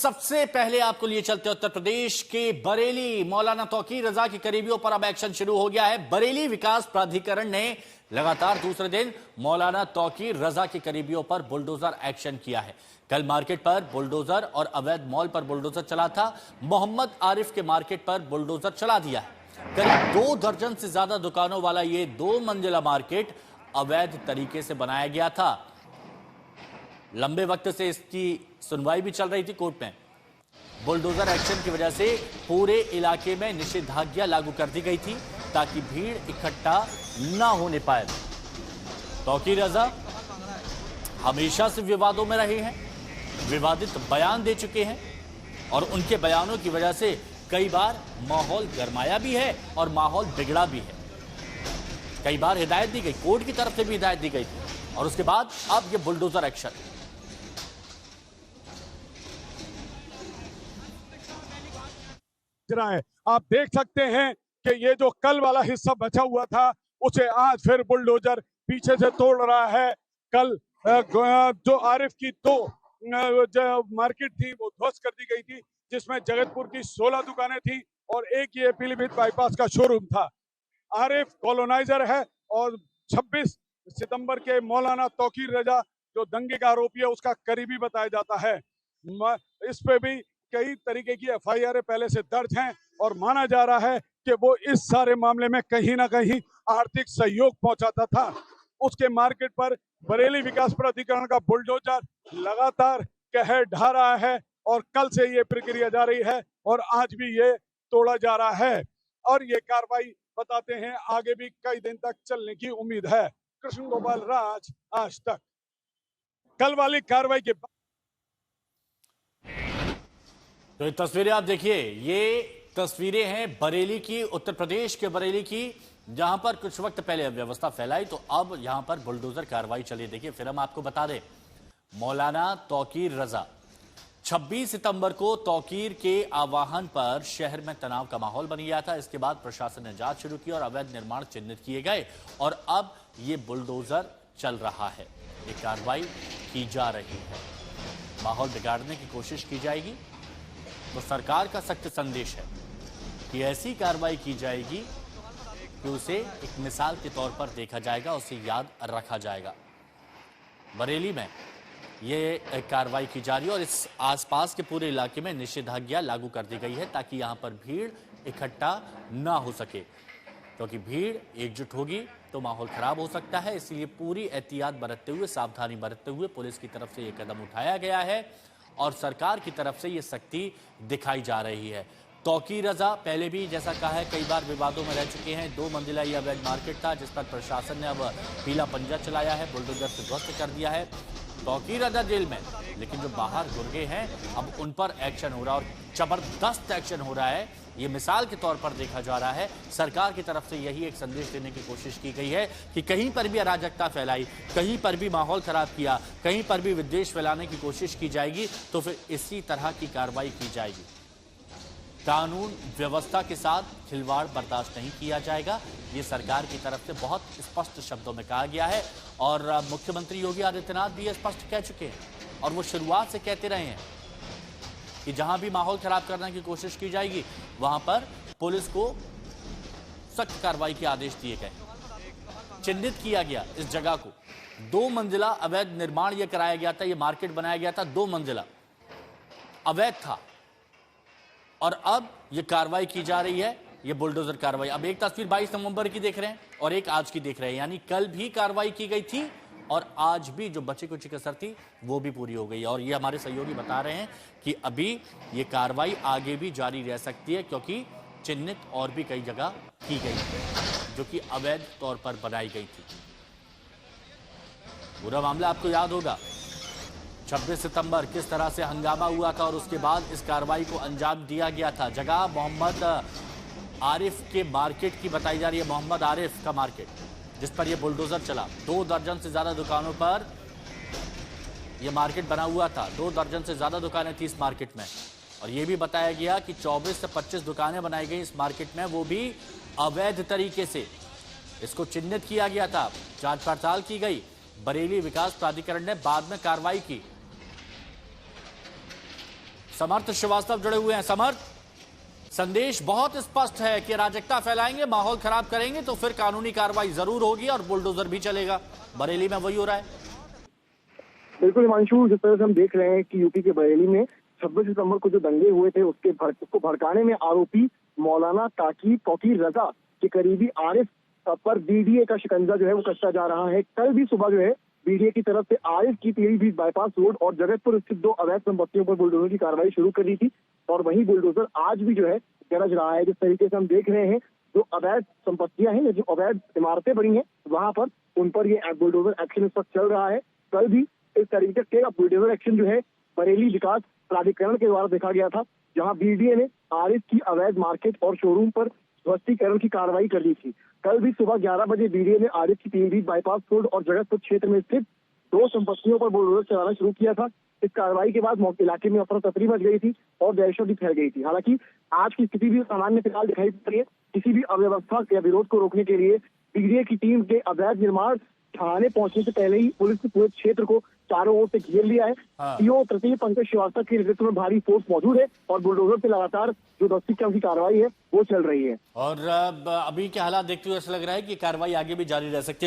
सबसे पहले आपको लिए चलते उत्तर प्रदेश के बरेली। मौलाना तौकीर रजा के करीबियों पर अब एक्शन शुरू हो गया है। बरेली विकास प्राधिकरण ने लगातार दूसरे दिन मौलाना तौकीर रजा के करीबियों पर बुलडोजर एक्शन किया है। कल मार्केट पर बुलडोजर और अवैध मॉल पर बुलडोजर चला था। मोहम्मद आरिफ के मार्केट पर बुलडोजर चला दिया है। करीब 2 दर्जन से ज्यादा दुकानों वाला ये 2 मंजिला मार्केट अवैध तरीके से बनाया गया था। लंबे वक्त से इसकी सुनवाई भी चल रही थी कोर्ट में। बुलडोजर एक्शन की वजह से पूरे इलाके में निषेधाज्ञा लागू कर दी गई थी ताकि भीड़ इकट्ठा ना होने पाए। तौकीर रजा हमेशा से विवादों में रहे हैं, विवादित बयान दे चुके हैं और उनके बयानों की वजह से कई बार माहौल गरमाया भी है और माहौल बिगड़ा भी है। कई बार हिदायत दी गई, कोर्ट की तरफ से भी हिदायत दी गई थी और उसके बाद अब ये बुलडोजर एक्शन। है आप देख सकते हैं कि ये जो कल वाला हिस्सा बचा हुआ था उसे आज फिर बुलडोजर पीछे से तोड़ रहा है। कल जो आरिफ की 2 मार्केट थी वो ध्वस्त कर दी गई थी, जिसमें जगतपुर की 16 दुकानें थी और एक ये पीलीभीत बाईपास का शोरूम था। आरिफ कॉलोनाइजर है और 26 सितंबर के मौलाना तौकीर रजा जो दंगे का आरोपी है उसका करीबी बताया जाता है। इस पे भी कई तरीके की एफआईआर पहले से दर्ज हैं और माना जा रहा है कि वो इस सारे मामले में कहीं ना कहीं आर्थिक सहयोग पहुंचाता था। उसके मार्केट पर बरेली विकास प्राधिकरण का बुलडोजर लगातार कहर ढा रहा है और कल से ये प्रक्रिया जारी है और आज भी ये तोड़ा जा रहा है और ये कार्रवाई बताते हैं आगे भी कई दिन तक चलने की उम्मीद है। कृष्ण गोपाल राज, आज तक। कल वाली कार्रवाई के बाद तो ये तस्वीरें आप देखिए, ये तस्वीरें हैं बरेली की, उत्तर प्रदेश के बरेली की, जहां पर कुछ वक्त पहले अव्यवस्था फैलाई तो अब यहां पर बुलडोजर कार्रवाई चली। देखिए फिर हम आपको बता दें, मौलाना तौकीर रजा 26 सितंबर को तौकीर के आह्वान पर शहर में तनाव का माहौल बन गया था। इसके बाद प्रशासन ने जांच शुरू की और अवैध निर्माण चिन्हित किए गए और अब ये बुलडोजर चल रहा है। ये कार्रवाई की जा रही है, माहौल बिगाड़ने की कोशिश की जाएगी। तो सरकार का सख्त संदेश है कि ऐसी कार्रवाई की जाएगी कि उसे एक मिसाल के तौर पर देखा जाएगा, उसे याद रखा जाएगा। बरेली में ये कार्रवाई की जा रही है और इस आसपास के पूरे इलाके में निषेधाज्ञा लागू कर दी गई है ताकि यहां पर भीड़ इकट्ठा ना हो सके, क्योंकि भीड़ एकजुट होगी तो माहौल खराब हो सकता है। इसलिए पूरी एहतियात बरतते हुए, सावधानी बरतते हुए पुलिस की तरफ से यह कदम उठाया गया है और सरकार की तरफ से यह सख्ती दिखाई जा रही है। तौकीर रजा पहले भी जैसा कहा है कई बार विवादों में रह चुके हैं। 2 मंजिला यह अवैध मार्केट था जिस पर प्रशासन ने अब पीला पंजा चलाया है, बुलडोजर से ध्वस्त कर दिया है। तौकीर रजा जेल में, लेकिन जो बाहर गुर्गे हैं अब उन पर एक्शन हो रहा है और जबरदस्त एक्शन हो रहा है। ये मिसाल के तौर पर देखा जा रहा है। सरकार की तरफ से यही एक संदेश देने की कोशिश की गई है कि कहीं पर भी अराजकता फैलाई, कहीं पर भी माहौल खराब किया, कहीं पर भी विद्वेष फैलाने की कोशिश की जाएगी तो फिर इसी तरह की कार्रवाई की जाएगी। कानून व्यवस्था के साथ खिलवाड़ बर्दाश्त नहीं किया जाएगा, ये सरकार की तरफ से बहुत स्पष्ट शब्दों में कहा गया है और मुख्यमंत्री योगी आदित्यनाथ भी ये स्पष्ट कह चुके हैं और वो शुरुआत से कहते रहे हैं कि जहां भी माहौल खराब करने की कोशिश की जाएगी वहां पर पुलिस को सख्त कार्रवाई के आदेश दिए गए। चिन्हित किया गया इस जगह को, 2 मंजिला अवैध निर्माण यह कराया गया था, यह मार्केट बनाया गया था, 2 मंजिला अवैध था और अब यह कार्रवाई की जा रही है, यह बुलडोजर कार्रवाई। अब एक तस्वीर 22 नवंबर की देख रहे हैं और एक आज की देख रहे हैं, यानी कल भी कार्रवाई की गई थी और आज भी जो बची कुछ कसर थी वो भी पूरी हो गई और ये हमारे सहयोगी बता रहे हैं कि अभी ये कार्रवाई आगे भी जारी रह सकती है क्योंकि चिन्हित और भी कई जगह की गई है जो कि अवैध तौर पर बनाई गई थी। पूरा मामला आपको याद होगा, 26 सितंबर किस तरह से हंगामा हुआ था और उसके बाद इस कार्रवाई को अंजाम दिया गया था। जगह मोहम्मद आरिफ के मार्केट की बताई जा रही है, मोहम्मद आरिफ का मार्केट जिस पर यह बुलडोजर चला। 2 दर्जन से ज्यादा दुकानों पर यह मार्केट बना हुआ था, 2 दर्जन से ज्यादा दुकानें थी इस मार्केट में और यह भी बताया गया कि 24 से 25 दुकानें बनाई गई इस मार्केट में, वो भी अवैध तरीके से। इसको चिन्हित किया गया था, जांच पड़ताल की गई, बरेली विकास प्राधिकरण ने बाद में कार्रवाई की। समर्थ श्रीवास्तव जुड़े हुए हैं। समर्थ, संदेश बहुत स्पष्ट है कि अराजकता फैलाएंगे, माहौल खराब करेंगे तो फिर कानूनी कार्रवाई जरूर होगी और बुलडोजर भी चलेगा। बरेली में वही हो रहा है। बिल्कुल हिमांशु, जिस तरह से हम देख रहे हैं कि यूपी के बरेली में 26 सितंबर को जो दंगे हुए थे उसको भड़काने में आरोपी मौलाना ताकीब फकीर रजा के करीबी आरिफ पर बीडीए का शिकंजा जो है वो कसता जा रहा है। कल भी सुबह जो है बीडीए की तरफ से आरिफ की पीलीभीत बाईपास रोड और जगतपुर स्थित 2 अवैध संपत्तियों पर बुलडोजर की कार्रवाई शुरू कर दी थी और वहीं बुलडोजर आज भी जो है गरज रहा है। जिस तरीके से हम देख रहे हैं जो अवैध संपत्तियां हैं, जो अवैध इमारतें बनी हैं वहां पर उन पर ये बुलडोजर एक्शन इस वक्त चल रहा है। कल भी इस तरीके का बुलडोजर एक्शन जो है बरेली विकास प्राधिकरण के द्वारा देखा गया था, जहां बीडीए ने आरिफ की अवैध मार्केट और शोरूम पर ध्वस्तीकरण की कार्रवाई कर दी थी। कल भी सुबह 11 बजे बीडीए ने आरिफ की पीलीभीत बाईपास रोड और जगतपुर क्षेत्र में स्थित 2 संपत्तियों पर बुलडोजर चलाना शुरू किया था। इस कार्रवाई के बाद इलाके में अफरा तफरी मच गई थी और दहशत भी फैल गई थी। हालांकि आज की स्थिति भी सामान्य फिलहाल दिखाई दे रही है। किसी भी अव्यवस्था या विरोध को रोकने के लिए बीडीए की टीम के अवैध निर्माण थाने पहुंचने से पहले ही पुलिस ने पूरे क्षेत्र को चारों ओर से घेर लिया है। सीओ तृतीय पंकज श्रीवास्तव के नेतृत्व में भारी फोर्स मौजूद है और बुलडोजर से लगातार जो ध्वस्तीकरण की कार्रवाई है वो चल रही है। और अभी के हालात देखते हुए ऐसा लग रहा है कि कार्रवाई आगे भी जारी रह सकती है।